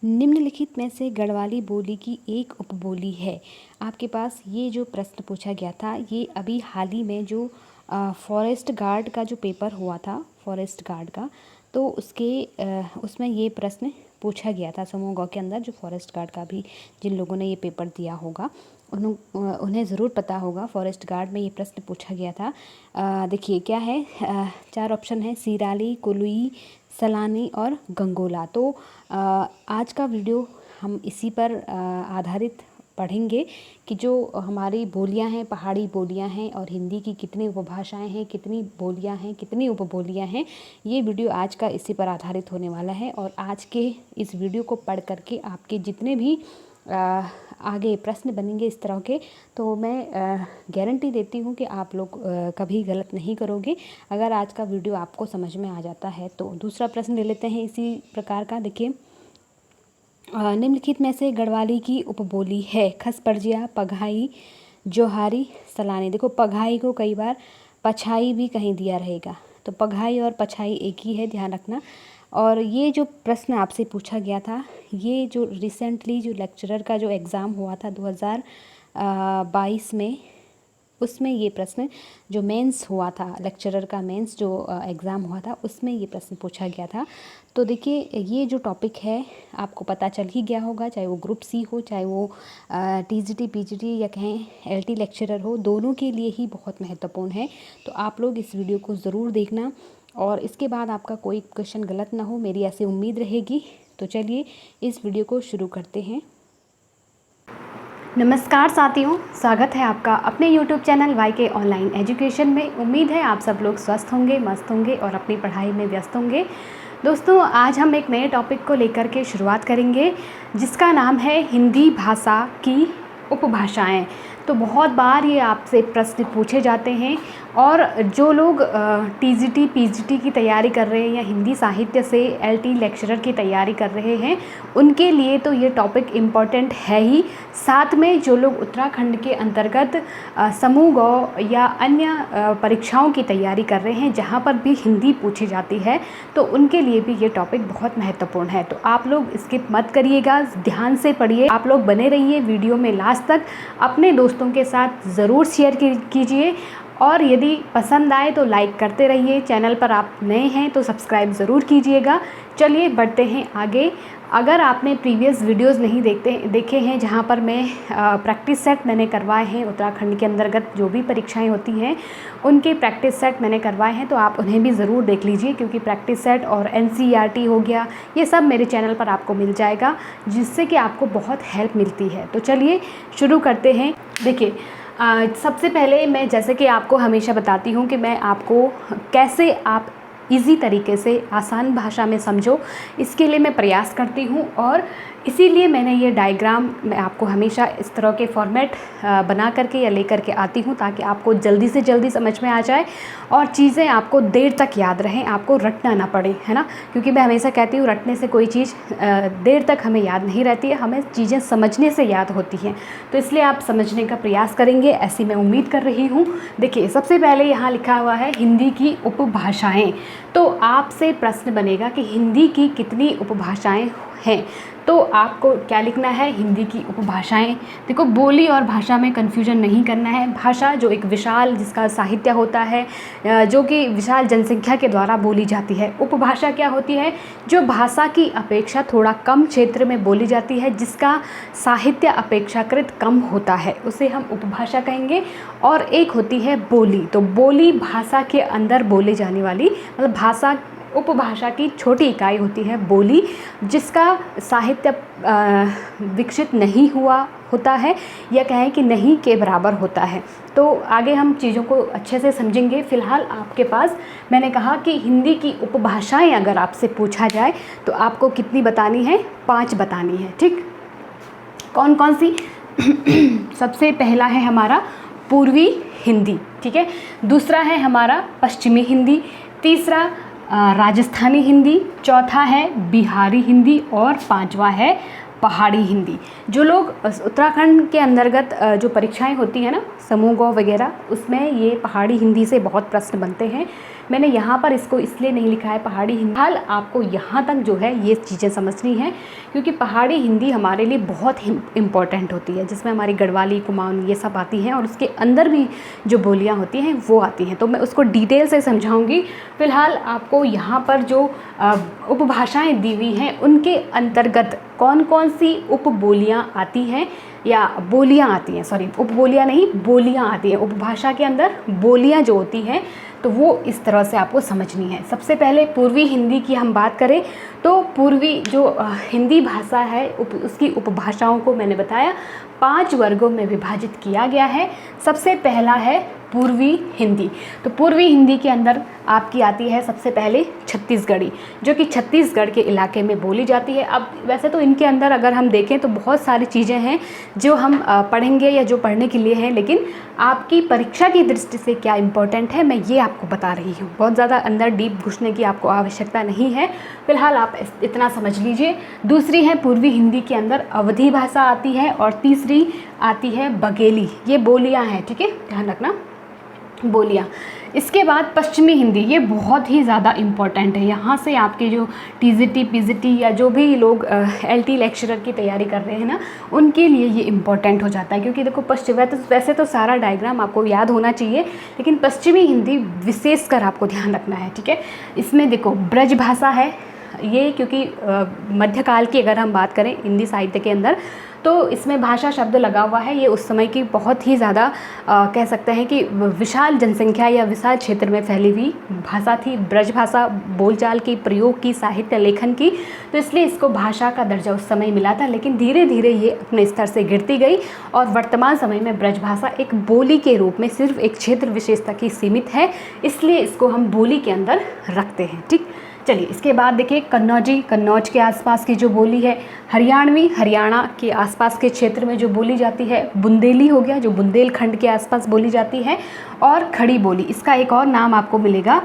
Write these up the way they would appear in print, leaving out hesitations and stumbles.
निम्नलिखित में से गढ़वाली बोली की एक उपबोली है। आपके पास ये जो प्रश्न पूछा गया था, ये अभी हाल ही में जो फॉरेस्ट गार्ड का जो पेपर हुआ था, फॉरेस्ट गार्ड का, तो उसमें ये प्रश्न पूछा गया था। समूह ग के अंदर जो फॉरेस्ट गार्ड का भी जिन लोगों ने ये पेपर दिया होगा उन्हें ज़रूर पता होगा, फॉरेस्ट गार्ड में ये प्रश्न पूछा गया था। देखिए क्या है, 4 ऑप्शन है: सिराली, कुलुई, सलानी और गंगोला। तो आज का वीडियो हम इसी पर आधारित पढ़ेंगे कि जो हमारी बोलियां हैं, पहाड़ी बोलियां हैं, और हिंदी की कितनी उपभाषाएं हैं, कितनी बोलियां हैं, कितनी उपबोलियां हैं। ये वीडियो आज का इसी पर आधारित होने वाला है। और आज के इस वीडियो को पढ़ करके आपके जितने भी आगे प्रश्न बनेंगे इस तरह के, तो मैं गारंटी देती हूँ कि आप लोग कभी गलत नहीं करोगे अगर आज का वीडियो आपको समझ में आ जाता है। तो दूसरा प्रश्न ले लेते हैं इसी प्रकार का। देखिए, निम्नलिखित में से गढ़वाली की उपबोली है। खसपरजिया, पघाई, जोहारी, सलानी। देखो, पघाई को कई बार पछाई भी कहीं दिया रहेगा, तो पघाई और पछाई एक ही है, ध्यान रखना। और ये जो प्रश्न आपसे पूछा गया था, ये जो रिसेंटली जो लेक्चरर का जो एग्ज़ाम हुआ था 2022 में, उसमें ये प्रश्न जो मेंस हुआ था, लेक्चरर का मेंस जो एग्ज़ाम हुआ था, उसमें ये प्रश्न पूछा गया था। तो देखिए, ये जो टॉपिक है आपको पता चल ही गया होगा, चाहे वो ग्रुप सी हो, चाहे वो टीजीटी, पीजीटी या कहें एलटी लेक्चरर हो, दोनों के लिए ही बहुत महत्वपूर्ण है। तो आप लोग इस वीडियो को ज़रूर देखना और इसके बाद आपका कोई क्वेश्चन गलत ना हो, मेरी ऐसी उम्मीद रहेगी। तो चलिए इस वीडियो को शुरू करते हैं। नमस्कार साथियों, स्वागत है आपका अपने YouTube channel YK online education में। उम्मीद है आप सब लोग स्वस्थ होंगे, मस्त होंगे और अपनी पढ़ाई में व्यस्त होंगे। दोस्तों, आज हम एक नए टॉपिक को लेकर के शुरुआत करेंगे जिसका नाम है हिंदी भाषा की उपभाषाएं। तो बहुत बार ये आपसे प्रश्न पूछे जाते हैं और जो लोग टीजीटी, पीजीटी की तैयारी कर रहे हैं या हिंदी साहित्य से एलटी लेक्चरर की तैयारी कर रहे हैं, उनके लिए तो ये टॉपिक इम्पॉर्टेंट है ही। साथ में जो लोग उत्तराखंड के अंतर्गत समूह ग या अन्य परीक्षाओं की तैयारी कर रहे हैं जहाँ पर भी हिंदी पूछी जाती है, तो उनके लिए भी ये टॉपिक बहुत महत्वपूर्ण है। तो आप लोग स्किप मत करिएगा, ध्यान से पढ़िए। आप लोग बने रहिए वीडियो में लास्ट तक, अपने दोस्तों के साथ ज़रूर शेयर कीजिए और यदि पसंद आए तो लाइक करते रहिए। चैनल पर आप नए हैं तो सब्सक्राइब ज़रूर कीजिएगा। चलिए बढ़ते हैं आगे। अगर आपने प्रीवियस वीडियोस नहीं देखे हैं जहां पर मैं प्रैक्टिस सेट मैंने करवाए हैं, उत्तराखंड के अंतर्गत जो भी परीक्षाएं होती हैं उनके प्रैक्टिस सेट मैंने करवाए हैं, तो आप उन्हें भी ज़रूर देख लीजिए, क्योंकि प्रैक्टिस सेट और NCERT हो गया, ये सब मेरे चैनल पर आपको मिल जाएगा, जिससे कि आपको बहुत हेल्प मिलती है। तो चलिए शुरू करते हैं। देखिए, सबसे पहले मैं, जैसे कि आपको हमेशा बताती हूँ कि मैं आपको कैसे आप इजी तरीके से आसान भाषा में समझो, इसके लिए मैं प्रयास करती हूँ। और इसीलिए मैंने ये डायग्राम मैं आपको हमेशा इस तरह के फॉर्मेट बना करके या लेकर के आती हूँ, ताकि आपको जल्दी से जल्दी समझ में आ जाए और चीज़ें आपको देर तक याद रहें, आपको रटना ना पड़े, है ना। क्योंकि मैं हमेशा कहती हूँ, रटने से कोई चीज़ देर तक हमें याद नहीं रहती है, हमें चीज़ें समझने से याद होती हैं। तो इसलिए आप समझने का प्रयास करेंगे, ऐसी मैं उम्मीद कर रही हूँ। देखिए, सबसे पहले यहाँ लिखा हुआ है हिंदी की उपभाषाएँ। तो आपसे प्रश्न बनेगा कि हिंदी की कितनी उपभाषाएँ हैं, तो आपको क्या लिखना है, हिंदी की उपभाषाएं। देखो, बोली और भाषा में कन्फ्यूजन नहीं करना है। भाषा जो एक विशाल, जिसका साहित्य होता है, जो कि विशाल जनसंख्या के द्वारा बोली जाती है। उपभाषा क्या होती है, जो भाषा की अपेक्षा थोड़ा कम क्षेत्र में बोली जाती है, जिसका साहित्य अपेक्षाकृत कम होता है, उसे हम उपभाषा कहेंगे। और एक होती है बोली। तो बोली भाषा के अंदर बोले जाने वाली, मतलब भाषा, उपभाषा की छोटी इकाई होती है बोली, जिसका साहित्य विकसित नहीं हुआ होता है, या कहें कि नहीं के बराबर होता है। तो आगे हम चीज़ों को अच्छे से समझेंगे। फ़िलहाल आपके पास मैंने कहा कि हिंदी की उपभाषाएं अगर आपसे पूछा जाए तो आपको कितनी बतानी है, 5 बतानी है। ठीक, कौन कौन सी? सबसे पहला है हमारा पूर्वी हिंदी, ठीक है। दूसरा है हमारा पश्चिमी हिंदी। तीसरा राजस्थानी हिंदी। चौथा है बिहारी हिंदी और 5वां है पहाड़ी हिंदी। जो लोग उत्तराखंड के अंतर्गत जो परीक्षाएं होती हैं ना, समूह ग वगैरह, उसमें ये पहाड़ी हिंदी से बहुत प्रश्न बनते हैं। मैंने यहाँ पर इसको इसलिए नहीं लिखा है पहाड़ी हिंदी। हाल आपको यहाँ तक जो है ये चीज़ें समझनी हैं, क्योंकि पहाड़ी हिंदी हमारे लिए बहुत ही इम्पॉर्टेंट होती है, जिसमें हमारी गढ़वाली, कुमाऊनी ये सब आती हैं और उसके अंदर भी जो बोलियाँ होती हैं वो आती हैं। तो मैं उसको डिटेल से समझाऊँगी। फ़िलहाल आपको यहाँ पर जो उपभाषाएँ दी हुई हैं उनके अंतर्गत कौन कौन सी उपबोलियाँ आती हैं या बोलियाँ आती हैं, सॉरी उपबोलियाँ नहीं, बोलियाँ आती हैं। उपभाषा के अंदर बोलियाँ जो होती हैं तो वो इस तरह से आपको समझनी है। सबसे पहले पूर्वी हिंदी की हम बात करें तो पूर्वी जो हिंदी भाषा है उसकी उपभाषाओं को मैंने बताया 5 वर्गों में विभाजित किया गया है। सबसे पहला है पूर्वी हिंदी। तो पूर्वी हिंदी के अंदर आपकी आती है सबसे पहले छत्तीसगढ़ी, जो कि छत्तीसगढ़ के इलाके में बोली जाती है। अब वैसे तो इनके अंदर अगर हम देखें तो बहुत सारी चीज़ें हैं जो हम पढ़ेंगे या जो पढ़ने के लिए हैं, लेकिन आपकी परीक्षा की दृष्टि से क्या इम्पोर्टेंट है मैं ये आपको बता रही हूँ। बहुत ज़्यादा अंदर डीप घुसने की आपको आवश्यकता नहीं है, फिलहाल आप इतना समझ लीजिए। दूसरी है पूर्वी हिंदी के अंदर अवधी भाषा आती है और तीसरी आती है बघेली। ये बोलियाँ हैं, ठीक है, ध्यान रखना, बोलियाँ। इसके बाद पश्चिमी हिंदी, ये बहुत ही ज़्यादा इम्पॉर्टेंट है। यहाँ से आपके जो टीजीटी पीजीटी या जो भी लोग एलटी लेक्चरर की तैयारी कर रहे हैं ना, उनके लिए ये इम्पॉर्टेंट हो जाता है। क्योंकि देखो वैसे तो सारा डायग्राम आपको याद होना चाहिए, लेकिन पश्चिमी हिंदी विशेषकर आपको ध्यान रखना है, ठीक है। इसमें देखो ब्रज भाषा है ये, क्योंकि मध्यकाल की अगर हम बात करें हिंदी साहित्य के अंदर तो इसमें भाषा शब्द लगा हुआ है। ये उस समय की बहुत ही ज़्यादा कह सकते हैं कि विशाल जनसंख्या या विशाल क्षेत्र में फैली हुई भाषा थी। ब्रज भाषा बोलचाल की, प्रयोग की, साहित्य लेखन की, तो इसलिए इसको भाषा का दर्जा उस समय मिला था। लेकिन धीरे धीरे ये अपने स्तर से गिरती गई और वर्तमान समय में ब्रज भाषा एक बोली के रूप में सिर्फ एक क्षेत्र विशेष तक ही सीमित है, इसलिए इसको हम बोली के अंदर रखते हैं, ठीक। चलिए इसके बाद देखिए कन्नौजी, कन्नौज के आसपास की जो बोली है। हरियाणवी, हरियाणा के आसपास के क्षेत्र में जो बोली जाती है। बुंदेली हो गया, जो बुंदेलखंड के आसपास बोली जाती है। और खड़ी बोली, इसका एक और नाम आपको मिलेगा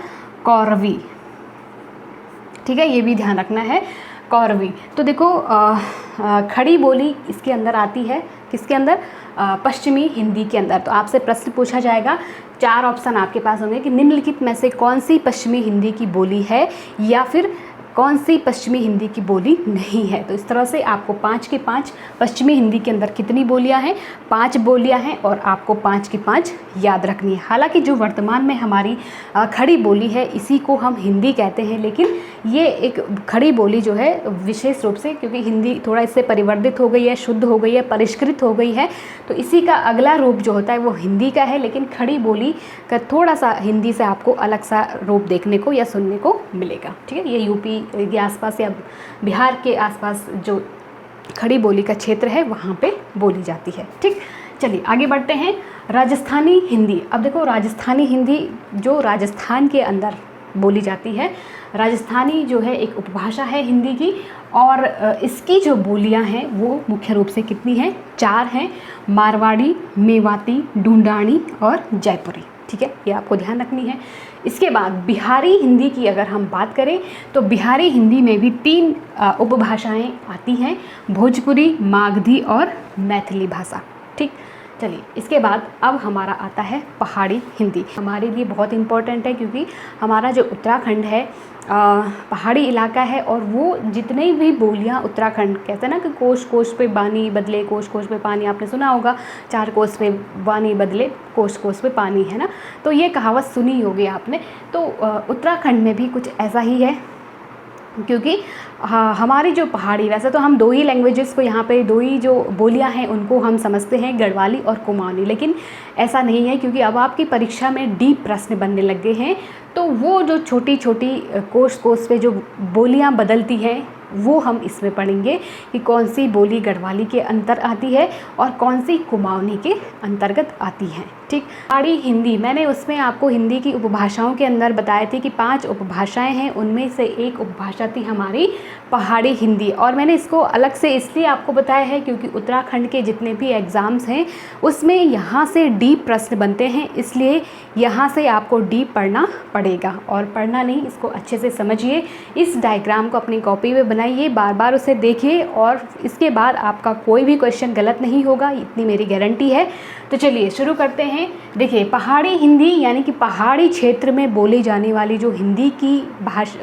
कौरवी, ठीक है, ये भी ध्यान रखना है, कौरवी। तो देखो खड़ी बोली इसके अंदर आती है, किसके अंदर, पश्चिमी हिंदी के अंदर। तो आपसे प्रश्न पूछा जाएगा, 4 ऑप्शन आपके पास होंगे कि निम्नलिखित में से कौन सी पश्चिमी हिंदी की बोली है या फिर कौन सी पश्चिमी हिंदी की बोली नहीं है। तो इस तरह से आपको 5 की 5 पश्चिमी हिंदी के अंदर कितनी बोलियां हैं, 5 बोलियां हैं और आपको 5 की 5 याद रखनी है। हालांकि जो वर्तमान में हमारी खड़ी बोली है इसी को हम हिंदी कहते हैं, लेकिन ये एक खड़ी बोली जो है विशेष रूप से, क्योंकि हिंदी थोड़ा इससे परिवर्तित हो गई है, शुद्ध हो गई है, परिष्कृत हो गई है, तो इसी का अगला रूप जो होता है वो हिंदी का है। लेकिन खड़ी बोली का थोड़ा सा हिंदी से आपको अलग सा रूप देखने को या सुनने को मिलेगा, ठीक है। ये यूपी के आसपास या बिहार के आसपास जो खड़ी बोली का क्षेत्र है वहाँ पे बोली जाती है, ठीक। चलिए आगे बढ़ते हैं। राजस्थानी हिंदी, अब देखो राजस्थानी हिंदी जो राजस्थान के अंदर बोली जाती है, राजस्थानी जो है एक उपभाषा है हिंदी की, और इसकी जो बोलियां हैं वो मुख्य रूप से कितनी हैं, 4 हैं, मारवाड़ी, मेवाती, ढूंढानी और जयपुरी, ठीक है, ये आपको ध्यान रखनी है। इसके बाद बिहारी हिंदी की अगर हम बात करें तो बिहारी हिंदी में भी 3 उपभाषाएं आती हैं, भोजपुरी, मागधी और मैथिली भाषा, ठीक। चलिए इसके बाद अब हमारा आता है पहाड़ी हिंदी। हमारे लिए बहुत इम्पोर्टेंट है क्योंकि हमारा जो उत्तराखंड है पहाड़ी इलाका है, और वो जितने भी बोलियाँ उत्तराखंड कहते हैं ना कि कोस कोस पे बानी बदले कोस कोस पे पानी, आपने सुना होगा, 4 कोस पे बानी बदले कोस कोस पे पानी, है ना, तो ये कहावत सुनी होगी आपने। तो उत्तराखंड में भी कुछ ऐसा ही है, क्योंकि हमारी जो पहाड़ी, वैसे तो हम 2 ही लैंग्वेजेस को यहाँ पे 2 ही जो बोलियाँ हैं उनको हम समझते हैं, गढ़वाली और कुमाऊनी, लेकिन ऐसा नहीं है, क्योंकि अब आपकी परीक्षा में डीप प्रश्न बनने लग गए हैं। तो वो जो छोटी छोटी कोस कोस पे जो बोलियाँ बदलती हैं वो हम इसमें पढ़ेंगे कि कौन सी बोली गढ़वाली के अंतर आती है और कौन सी कुमाऊनी के अंतर्गत आती है, ठीक। पहाड़ी हिंदी, मैंने उसमें आपको हिंदी की उपभाषाओं के अंदर बताए थे कि 5 उपभाषाएं हैं, उनमें से एक उपभाषा थी हमारी पहाड़ी हिंदी, और मैंने इसको अलग से इसलिए आपको बताया है क्योंकि उत्तराखंड के जितने भी एग्ज़ाम्स हैं उसमें यहाँ से डीप प्रश्न बनते हैं, इसलिए यहाँ से आपको डीप पढ़ना पड़ेगा। और पढ़ना नहीं, इसको अच्छे से समझिए, इस डायग्राम को अपनी कॉपी में बनाइए, बार बार उसे देखिए और इसके बाद आपका कोई भी क्वेश्चन गलत नहीं होगा, इतनी मेरी गारंटी है। तो चलिए शुरू करते हैं। देखिए, पहाड़ी हिंदी यानी कि पहाड़ी क्षेत्र में बोली जाने वाली जो हिंदी की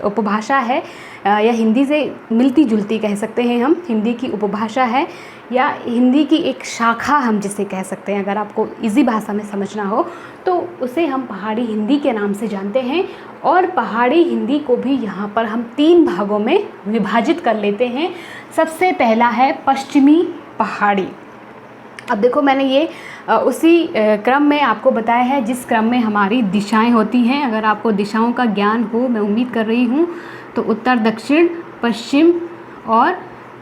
उपभाषा है, या हिंदी से मिलती जुलती कह सकते हैं हम, हिंदी की उपभाषा है या हिंदी की एक शाखा हम जिसे कह सकते हैं। अगर आपको इजी भाषा में समझना हो तो उसे हम पहाड़ी हिंदी के नाम से जानते हैं। और पहाड़ी हिंदी को भी यहाँ पर हम 3 भागों में विभाजित कर लेते हैं। सबसे पहला है पश्चिमी पहाड़ी। अब देखो, मैंने ये उसी क्रम में आपको बताया है जिस क्रम में हमारी दिशाएं होती हैं। अगर आपको दिशाओं का ज्ञान हो, मैं उम्मीद कर रही हूँ, तो उत्तर, दक्षिण, पश्चिम और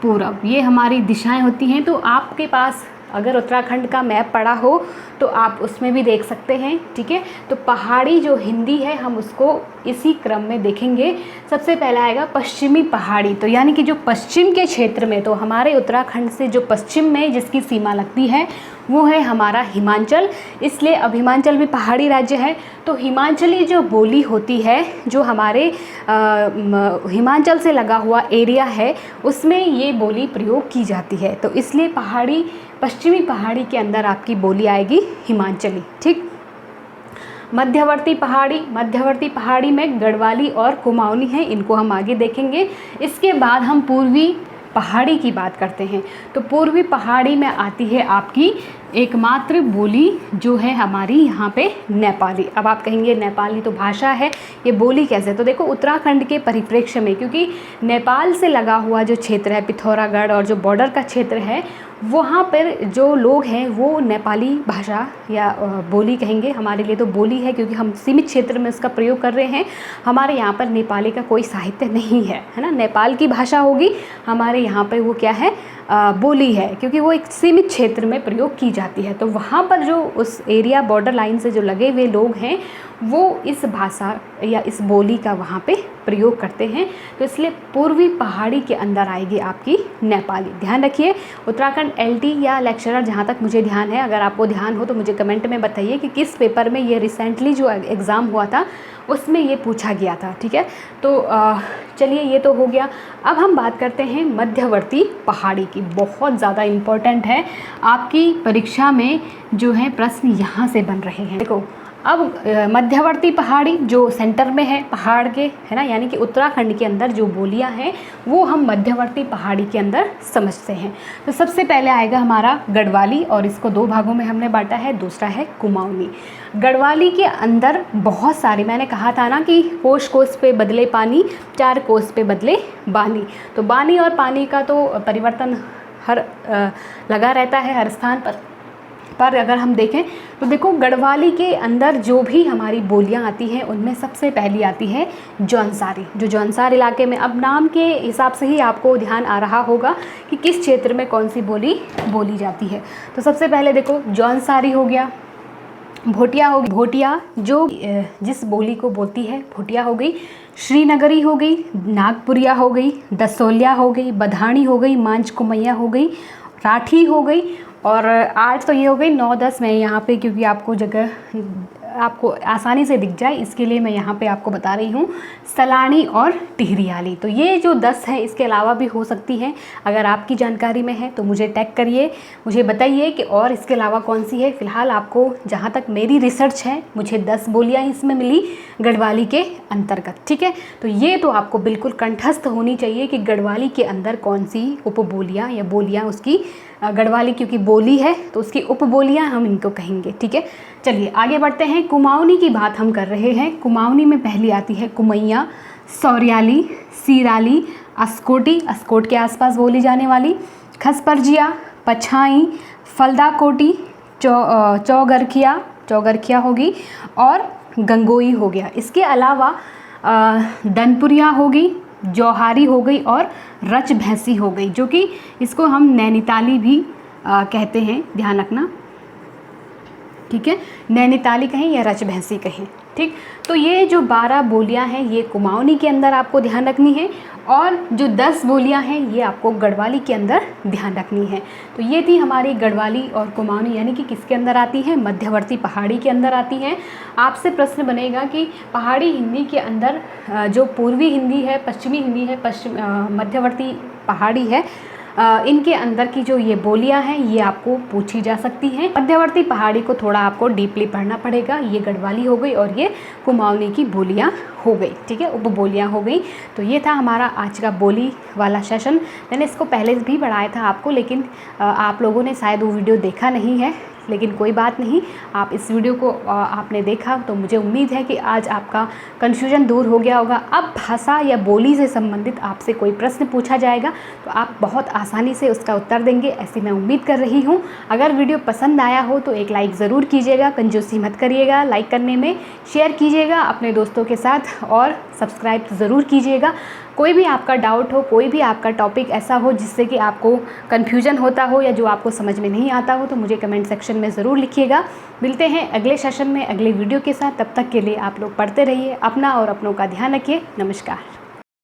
पूरब, ये हमारी दिशाएं होती हैं। तो आपके पास अगर उत्तराखंड का मैप पड़ा हो तो आप उसमें भी देख सकते हैं, ठीक है। तो पहाड़ी जो हिंदी है हम उसको इसी क्रम में देखेंगे। सबसे पहला आएगा पश्चिमी पहाड़ी, तो यानी कि जो पश्चिम के क्षेत्र में, तो हमारे उत्तराखंड से जो पश्चिम में जिसकी सीमा लगती है वो है हमारा हिमाचल। इसलिए अब हिमाचल भी पहाड़ी राज्य है, तो हिमाचली जो बोली होती है, जो हमारे हिमाचल से लगा हुआ एरिया है, उसमें ये बोली प्रयोग की जाती है। तो इसलिए पश्चिमी पहाड़ी के अंदर आपकी बोली आएगी हिमाचली, ठीक। मध्यवर्ती पहाड़ी में गढ़वाली और कुमाऊनी है, इनको हम आगे देखेंगे। इसके बाद हम पूर्वी पहाड़ी की बात करते हैं। तो पूर्वी पहाड़ी में आती है आपकी एकमात्र बोली जो है हमारी यहाँ पे नेपाली। अब आप कहेंगे नेपाली तो भाषा है, ये बोली कैसे? तो देखो, उत्तराखंड के परिप्रेक्ष्य में, क्योंकि नेपाल से लगा हुआ जो क्षेत्र है, पिथौरागढ़ और जो बॉर्डर का क्षेत्र है, वहाँ पर जो लोग हैं वो नेपाली भाषा या बोली कहेंगे। हमारे लिए तो बोली है क्योंकि हम सीमित क्षेत्र में उसका प्रयोग कर रहे हैं। हमारे यहाँ पर नेपाली का कोई साहित्य नहीं है, है ना। नेपाल की भाषा होगी, हमारे यहाँ पर वो क्या है, बोली है, क्योंकि वो एक सीमित क्षेत्र में प्रयोग की जाती है। तो वहाँ पर जो उस एरिया बॉर्डर लाइन से जो लगे हुए लोग हैं वो इस भाषा या इस बोली का वहाँ पे प्रयोग करते हैं। तो इसलिए पूर्वी पहाड़ी के अंदर आएगी आपकी नेपाली। ध्यान रखिए, उत्तराखंड LT या लेक्चरर, जहाँ तक मुझे ध्यान है, अगर आपको ध्यान हो तो मुझे कमेंट में बताइए कि किस पेपर में ये रिसेंटली जो एग्ज़ाम हुआ था उसमें ये पूछा गया था, ठीक है। तो चलिए, ये तो हो गया। अब हम बात करते हैं मध्यवर्ती पहाड़ी की। बहुत ज़्यादा इम्पोर्टेंट है, आपकी परीक्षा में जो है प्रश्न यहाँ से बन रहे हैं। देखो, अब मध्यवर्ती पहाड़ी जो सेंटर में है पहाड़ के, है ना, यानी कि उत्तराखंड के अंदर जो बोलियां हैं वो हम मध्यवर्ती पहाड़ी के अंदर समझते हैं। तो सबसे पहले आएगा हमारा गढ़वाली, और इसको 2 भागों में हमने बांटा है। दूसरा है कुमाऊनी। गढ़वाली के अंदर बहुत सारी, मैंने कहा था ना कि कोस कोस पे बदले पानी, 4 कोस पे बदले बानी। तो बानी और पानी का तो परिवर्तन लगा रहता है हर स्थान पर अगर हम देखें तो देखो, गढ़वाली के अंदर जो भी हमारी बोलियां आती हैं उनमें सबसे पहली आती है जौनसारी। जो जौनसार इलाके में, अब नाम के हिसाब से ही आपको ध्यान आ रहा होगा कि किस क्षेत्र में कौन सी बोली बोली जाती है। तो सबसे पहले देखो, जौनसारी हो गया, भोटिया हो गई, भोटिया जो जिस बोली को बोलती है भोटिया हो गई, श्रीनगरी हो गई, नागपुरिया हो गई, दसोलिया हो गई, बधानी हो गई, मांझ कुमैया हो गई, राठी हो गई। और 8 तो ये हो गई। 9-10 मैं यहाँ पे, क्योंकि आपको जगह आपको आसानी से दिख जाए इसके लिए मैं यहाँ पे आपको बता रही हूँ, सलानी और टिहरियाली। तो ये जो 10 हैं, इसके अलावा भी हो सकती हैं। अगर आपकी जानकारी में है तो मुझे टैग करिए, मुझे बताइए कि और इसके अलावा कौन सी है। फ़िलहाल आपको, जहाँ तक मेरी रिसर्च है, मुझे 10 बोलियाँ इसमें मिली गढ़वाली के अंतर्गत, ठीक है। तो ये तो आपको बिल्कुल कंठस्थ होनी चाहिए कि गढ़वाली के अंदर कौन सी उपबोलियाँ या बोलियाँ उसकी, गढ़वाली क्योंकि बोली है तो उसकी उपबोलियाँ हम इनको कहेंगे, ठीक है। चलिए आगे बढ़ते हैं। कुमाऊनी की बात हम कर रहे हैं। कुमाऊनी में पहली आती है कुमैया, सौरियाली, सीराली, अस्कोटी, अस्कोट के आसपास बोली जाने वाली, खसपरजिया, पछाई, फलदाकोटी, चौगरखिया, चौगरखिया होगी, और गंगोई हो गया। इसके अलावा दनपुरिया होगी, जौहारी हो गई और रच भैंसी हो गई, जो कि इसको हम नैनीताली भी कहते हैं, ध्यान रखना। ठीक है, नैनीताली कहें या रजभैंसी कहें। ठीक, तो ये जो 12 बोलियां हैं ये कुमाऊनी के अंदर आपको ध्यान रखनी है, और जो 10 बोलियां हैं ये आपको गढ़वाली के अंदर ध्यान रखनी है। तो ये थी हमारी गढ़वाली और कुमाऊनी, यानी कि किसके अंदर आती है, मध्यवर्ती पहाड़ी के अंदर आती हैं। आपसे प्रश्न बनेगा कि पहाड़ी हिंदी के अंदर जो पूर्वी हिंदी है, पश्चिमी हिंदी है, मध्यवर्ती पहाड़ी है, इनके अंदर की जो ये बोलियां हैं ये आपको पूछी जा सकती हैं। मध्यवर्ती पहाड़ी को थोड़ा आपको डीपली पढ़ना पड़ेगा। ये गढ़वाली हो गई और ये कुमाऊनी की बोलियां हो गई। ठीक है, उपबोलियां हो गई। तो ये था हमारा आज का बोली वाला सेशन। मैंने इसको पहले भी पढ़ाया था आपको, लेकिन आप लोगों ने शायद वो वीडियो देखा नहीं है, लेकिन कोई बात नहीं, आप इस वीडियो को आपने देखा तो मुझे उम्मीद है कि आज आपका कन्फ्यूजन दूर हो गया होगा। अब भाषा या बोली से संबंधित आपसे कोई प्रश्न पूछा जाएगा तो आप बहुत आसानी से उसका उत्तर देंगे, ऐसी मैं उम्मीद कर रही हूँ। अगर वीडियो पसंद आया हो तो एक लाइक ज़रूर कीजिएगा, कंजूसी मत करिएगा लाइक करने में, शेयर कीजिएगा अपने दोस्तों के साथ और सब्सक्राइब ज़रूर कीजिएगा। कोई भी आपका डाउट हो, कोई भी आपका टॉपिक ऐसा हो जिससे कि आपको कन्फ्यूजन होता हो या जो आपको समझ में नहीं आता हो, तो मुझे कमेंट सेक्शन में ज़रूर लिखिएगा। मिलते हैं अगले सेशन में अगले वीडियो के साथ। तब तक के लिए आप लोग पढ़ते रहिए, अपना और अपनों का ध्यान रखिए। नमस्कार।